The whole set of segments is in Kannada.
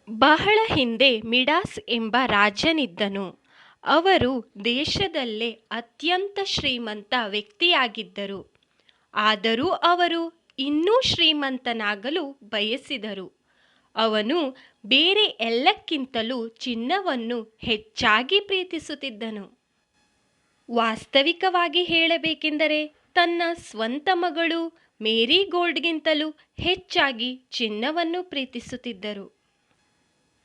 ಬಹಳ ಹಿಂದೆ ಮಿಡಾಸ್ ಎಂಬ ರಾಜನಿದ್ದನು. ಅವರು ದೇಶದಲ್ಲೇ ಅತ್ಯಂತ ಶ್ರೀಮಂತ ವ್ಯಕ್ತಿಯಾಗಿದ್ದರು. ಆದರೂ ಅವರು ಇನ್ನೂ ಶ್ರೀಮಂತನಾಗಲು ಬಯಸಿದರು. ಅವನು ಬೇರೆ ಎಲ್ಲಕ್ಕಿಂತಲೂ ಚಿನ್ನವನ್ನು ಹೆಚ್ಚಾಗಿ ಪ್ರೀತಿಸುತ್ತಿದ್ದನು. ವಾಸ್ತವಿಕವಾಗಿ ಹೇಳಬೇಕೆಂದರೆ ತನ್ನ ಸ್ವಂತ ಮಗಳು ಮೇರಿಗೋಲ್ಡ್ಗಿಂತಲೂ ಹೆಚ್ಚಾಗಿ ಚಿನ್ನವನ್ನು ಪ್ರೀತಿಸುತ್ತಿದ್ದರು.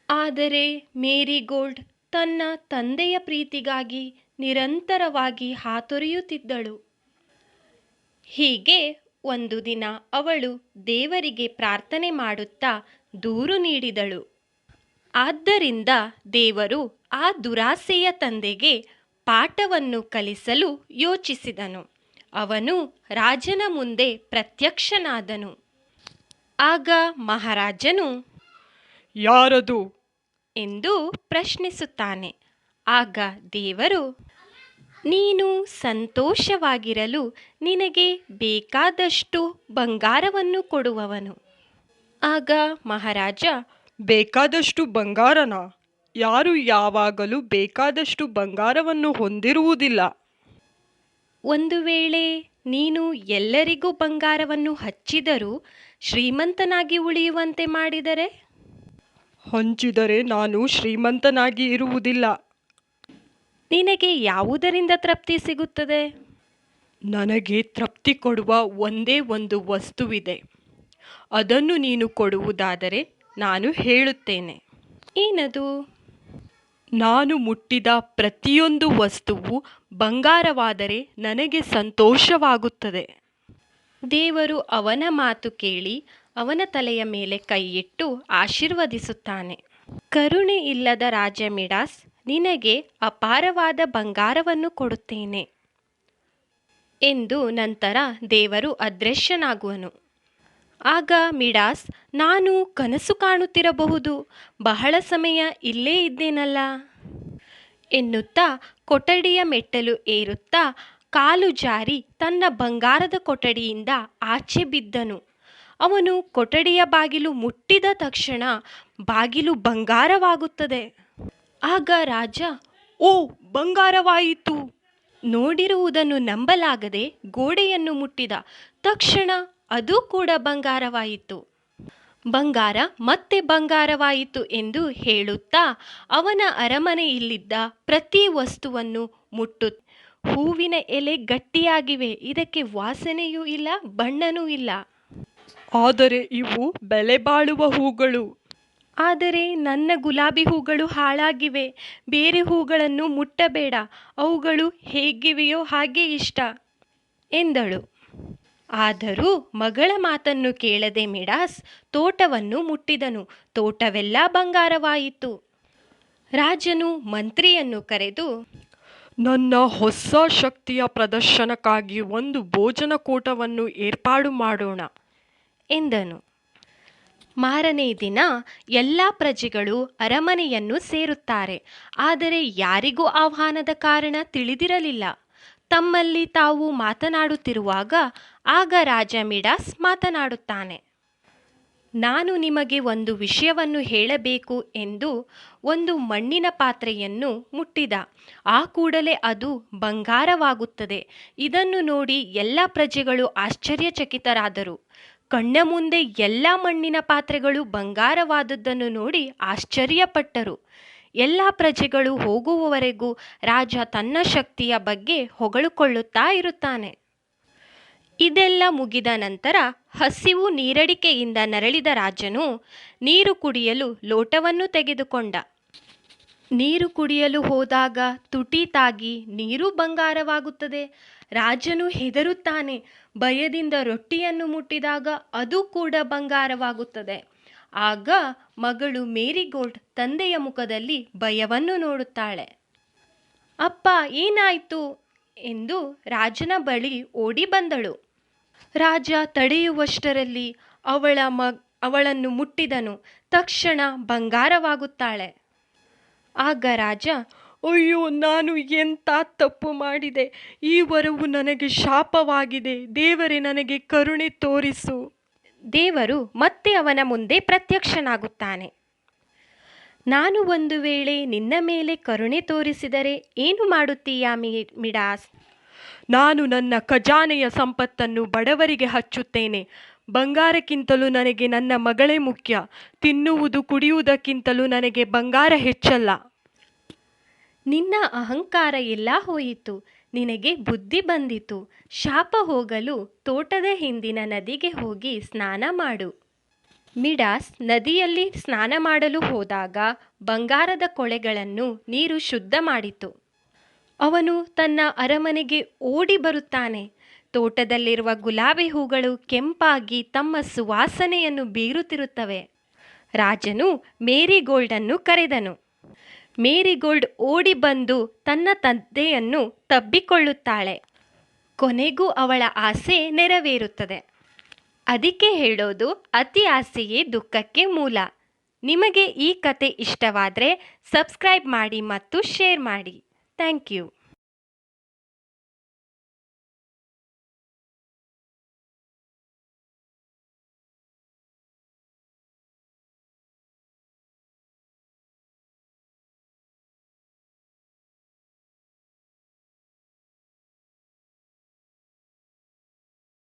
ಆದರೆ ಮೇರಿಗೋಲ್ಡ್ ತನ್ನ ತಂದೆಯ ಪ್ರೀತಿಗಾಗಿ ನಿರಂತರವಾಗಿ ಹಾತೊರೆಯುತ್ತಿದ್ದಳು. ಹೀಗೆ ಒಂದು ದಿನ ಅವಳು ದೇವರಿಗೆ ಪ್ರಾರ್ಥನೆ ಮಾಡುತ್ತಾ ದೂರು ನೀಡಿದಳು. ಆದ್ದರಿಂದ ದೇವರು ಆ ದುರಾಸೆಯ ತಂದೆಗೆ ಪಾಠವನ್ನು ಕಲಿಸಲು ಯೋಚಿಸಿದನು. ಅವನು ರಾಜನ ಮುಂದೆ ಪ್ರತ್ಯಕ್ಷನಾದನು. ಆಗ ಮಹಾರಾಜನು ಯಾರದು ಎಂದು ಪ್ರಶ್ನಿಸುತ್ತಾನೆ. ಆಗ ದೇವರು, ನೀನು ಸಂತೋಷವಾಗಿರಲು ನಿನಗೆ ಬೇಕಾದಷ್ಟು ಬಂಗಾರವನ್ನು ಕೊಡುವವನು. ಆಗ ಮಹಾರಾಜ, ಬೇಕಾದಷ್ಟು ಬಂಗಾರನ? ಯಾರು ಯಾವಾಗಲೂ ಬೇಕಾದಷ್ಟು ಬಂಗಾರವನ್ನು ಹೊಂದಿರುವುದಿಲ್ಲ. ಒಂದು ವೇಳೆ ನೀನು ಎಲ್ಲರಿಗೂ ಬಂಗಾರವನ್ನು ಹಚ್ಚಿದರೂ ಶ್ರೀಮಂತನಾಗಿ ಉಳಿಯುವಂತೆ ಮಾಡಿದರೆ? ಹಂಚಿದರೆ ನಾನು ಶ್ರೀಮಂತನಾಗಿ ಇರುವುದಿಲ್ಲ. ನಿನಗೆ ಯಾವುದರಿಂದ ತೃಪ್ತಿ ಸಿಗುತ್ತದೆ? ನನಗೆ ತೃಪ್ತಿ ಕೊಡುವ ಒಂದೇ ಒಂದು ವಸ್ತುವಿದೆ. ಅದನ್ನು ನೀನು ಕೊಡುವುದಾದರೆ ನಾನು ಹೇಳುತ್ತೇನೆ. ಏನದು? ನಾನು ಮುಟ್ಟಿದ ಪ್ರತಿಯೊಂದು ವಸ್ತುವು ಬಂಗಾರವಾದರೆ ನನಗೆ ಸಂತೋಷವಾಗುತ್ತದೆ. ದೇವರು ಅವನ ಮಾತು ಕೇಳಿ ಅವನ ತಲೆಯ ಮೇಲೆ ಕೈಯಿಟ್ಟು ಆಶೀರ್ವದಿಸುತ್ತಾನೆ. ಕರುಣೆ ಇಲ್ಲದ ರಾಜ ಮಿಡಾಸ್, ನಿನಗೆ ಅಪಾರವಾದ ಬಂಗಾರವನ್ನು ಕೊಡುತ್ತೇನೆ ಎಂದು ನಂತರ ದೇವರು ಅದೃಶ್ಯನಾಗುವನು. ಆಗ ಮಿಡಾಸ್, ನಾನು ಕನಸು ಕಾಣುತ್ತಿರಬಹುದು, ಬಹಳ ಸಮಯ ಇಲ್ಲೇ ಇದ್ದೇನಲ್ಲ ಎನ್ನುತ್ತಾ ಕೊಠಡಿಯ ಮೆಟ್ಟಲು ಏರುತ್ತಾ ಕಾಲು ಜಾರಿ ತನ್ನ ಬಂಗಾರದ ಕೊಠಡಿಯಿಂದ ಆಚೆ ಬಿದ್ದನು. ಅವನು ಕೊಠಡಿಯ ಬಾಗಿಲು ಮುಟ್ಟಿದ ತಕ್ಷಣ ಬಾಗಿಲು ಬಂಗಾರವಾಗುತ್ತದೆ. ಆಗ ರಾಜ, ಓ, ಬಂಗಾರವಾಯಿತು! ನೋಡಿರುವುದನ್ನು ನಂಬಲಾಗದೆ ಗೋಡೆಯನ್ನು ಮುಟ್ಟಿದ ತಕ್ಷಣ ಅದು ಕೂಡ ಬಂಗಾರವಾಯಿತು. ಬಂಗಾರ ಮತ್ತೆ ಬಂಗಾರವಾಯಿತು ಎಂದು ಹೇಳುತ್ತಾ ಅವನ ಅರಮನೆಯಲ್ಲಿದ್ದ ಪ್ರತಿ ವಸ್ತುವನ್ನು ಹೂವಿನ ಎಲೆ ಗಟ್ಟಿಯಾಗಿವೆ, ಇದಕ್ಕೆ ವಾಸನೆಯೂ ಇಲ್ಲ, ಬಣ್ಣನೂ ಇಲ್ಲ. ಆದರೆ ಇವು ಬೆಲೆ ಬಾಳುವ ಹೂಗಳು. ಆದರೆ ನನ್ನ ಗುಲಾಬಿ ಹೂಗಳು ಹಾಳಾಗಿವೆ, ಬೇರೆ ಹೂಗಳನ್ನು ಮುಟ್ಟಬೇಡ, ಅವುಗಳು ಹೇಗಿವೆಯೋ ಹಾಗೆ ಇಷ್ಟ ಎಂದಳು. ಆದರೂ ಮಗಳ ಮಾತನ್ನು ಕೇಳದೆ ಮಿಡಾಸ್ ತೋಟವನ್ನು ಮುಟ್ಟಿದನು. ತೋಟವೆಲ್ಲ ಬಂಗಾರವಾಯಿತು. ರಾಜನು ಮಂತ್ರಿಯನ್ನು ಕರೆದು, ನನ್ನ ಹೊಸ ಶಕ್ತಿಯ ಪ್ರದರ್ಶನಕ್ಕಾಗಿ ಒಂದು ಭೋಜನಕೂಟವನ್ನು ಏರ್ಪಾಡು ಮಾಡೋಣ ಎಂದನು. ಮಾರನೇ ದಿನ ಎಲ್ಲ ಪ್ರಜೆಗಳು ಅರಮನೆಯನ್ನು ಸೇರುತ್ತಾರೆ. ಆದರೆ ಯಾರಿಗೂ ಆಹ್ವಾನದ ಕಾರಣ ತಿಳಿದಿರಲಿಲ್ಲ. ತಮ್ಮಲ್ಲಿ ತಾವು ಮಾತನಾಡುತ್ತಿರುವಾಗ ಆಗ ರಾಜ ಮಿಡಾಸ್ ಮಾತನಾಡುತ್ತಾನೆ. ನಾನು ನಿಮಗೆ ಒಂದು ವಿಷಯವನ್ನು ಹೇಳಬೇಕು ಎಂದು ಒಂದು ಮಣ್ಣಿನ ಪಾತ್ರೆಯನ್ನು ಮುಟ್ಟಿದ. ಆ ಕೂಡಲೇ ಅದು ಬಂಗಾರವಾಗುತ್ತದೆ. ಇದನ್ನು ನೋಡಿ ಎಲ್ಲ ಪ್ರಜೆಗಳು ಆಶ್ಚರ್ಯಚಕಿತರಾದರು. ಕಣ್ಣ ಮುಂದೆ ಎಲ್ಲ ಮಣ್ಣಿನ ಪಾತ್ರೆಗಳು ಬಂಗಾರವಾದದ್ದನ್ನು ನೋಡಿ ಆಶ್ಚರ್ಯಪಟ್ಟರು. ಎಲ್ಲ ಪ್ರಜೆಗಳು ಹೋಗುವವರೆಗೂ ರಾಜ ತನ್ನ ಶಕ್ತಿಯ ಬಗ್ಗೆ ಹೊಗಳಿಕೊಳ್ಳುತ್ತಾ ಇರುತ್ತಾನೆ. ಇದೆಲ್ಲ ಮುಗಿದ ನಂತರ ಹಸಿವು ನೀರಡಿಕೆಯಿಂದ ನರಳಿದ ರಾಜನು ನೀರು ಕುಡಿಯಲು ಲೋಟವನ್ನು ತೆಗೆದುಕೊಂಡ. ನೀರು ಕುಡಿಯಲು ಹೋದಾಗ ತುಟಿ ತಾಗಿ ನೀರು ಬಂಗಾರವಾಗುತ್ತದೆ. ರಾಜನು ಹೆದರುತ್ತಾನೆ. ಭಯದಿಂದ ರೊಟ್ಟಿಯನ್ನು ಮುಟ್ಟಿದಾಗ ಅದು ಕೂಡ ಬಂಗಾರವಾಗುತ್ತದೆ. ಆಗ ಮಗಳು ಮೇರಿಗೋಲ್ಡ್ ತಂದೆಯ ಮುಖದಲ್ಲಿ ಭಯವನ್ನು ನೋಡುತ್ತಾಳೆ. ಅಪ್ಪ, ಏನಾಯಿತು ಎಂದು ರಾಜನ ಬಳಿ ಓಡಿ ಬಂದಳು. ರಾಜ ತಡೆಯುವಷ್ಟರಲ್ಲಿ ಅವಳನ್ನು ಮುಟ್ಟಿದನು. ತಕ್ಷಣ ಬಂಗಾರವಾಗುತ್ತಾಳೆ. ಆಗ ರಾಜ, ಅಯ್ಯೋ, ನಾನು ಎಂಥ ತಪ್ಪು ಮಾಡಿದೆ! ಈ ವರವು ನನಗೆ ಶಾಪವಾಗಿದೆ. ದೇವರೇ, ನನಗೆ ಕರುಣೆ ತೋರಿಸು. ದೇವರು ಮತ್ತೆ ಅವನ ಮುಂದೆ ಪ್ರತ್ಯಕ್ಷನಾಗುತ್ತಾನೆ. ನಾನು ಒಂದು ವೇಳೆ ನಿನ್ನ ಮೇಲೆ ಕರುಣೆ ತೋರಿಸಿದರೆ ಏನು ಮಾಡುತ್ತೀಯಾ ಮಿಡಾಸ್? ನಾನು ನನ್ನ ಖಜಾನೆಯ ಸಂಪತ್ತನ್ನು ಬಡವರಿಗೆ ಹಚ್ಚುತ್ತೇನೆ. ಬಂಗಾರಕ್ಕಿಂತಲೂ ನನಗೆ ನನ್ನ ಮಗಳೇ ಮುಖ್ಯ. ತಿನ್ನುವುದು ಕುಡಿಯುವುದಕ್ಕಿಂತಲೂ ನನಗೆ ಬಂಗಾರ ಹೆಚ್ಚಲ್ಲ. ನಿನ್ನ ಅಹಂಕಾರ ಎಲ್ಲ ಹೋಯಿತು, ನಿನಗೆ ಬುದ್ಧಿ ಬಂದಿತು. ಶಾಪ ಹೋಗಲು ತೋಟದ ಹಿಂದಿನ ನದಿಗೆ ಹೋಗಿ ಸ್ನಾನ ಮಾಡು. ಮಿಡಾಸ್ ನದಿಯಲ್ಲಿ ಸ್ನಾನ ಮಾಡಲು ಹೋದಾಗ ಬಂಗಾರದ ಕೊಳೆಗಳನ್ನು ನೀರು ಶುದ್ಧ ಮಾಡಿತು. ಅವನು ತನ್ನ ಅರಮನೆಗೆ ಓಡಿ ಬರುತ್ತಾನೆ. ತೋಟದಲ್ಲಿರುವ ಗುಲಾಬಿ ಹೂಗಳು ಕೆಂಪಾಗಿ ತಮ್ಮ ಸುವಾಸನೆಯನ್ನು ಬೀರುತ್ತಿರುತ್ತವೆ. ರಾಜನು ಮೇರಿಗೋಲ್ಡನ್ನು ಕರೆದನು. ಮೇರಿಗೋಲ್ಡ್ ಓಡಿ ಬಂದು ತನ್ನ ತಂದೆಯನ್ನು ತಬ್ಬಿಕೊಳ್ಳುತ್ತಾಳೆ. ಕೊನೆಗೂ ಅವಳ ಆಸೆ ನೆರವೇರುತ್ತದೆ. ಅದಕ್ಕೆ ಹೇಳೋದು, ಅತಿ ಆಸೆಯೇ ದುಃಖಕ್ಕೆ ಮೂಲ. ನಿಮಗೆ ಈ ಕತೆ ಇಷ್ಟವಾದರೆ ಸಬ್ಸ್ಕ್ರೈಬ್ ಮಾಡಿ ಮತ್ತು ಶೇರ್ ಮಾಡಿ. Thank you.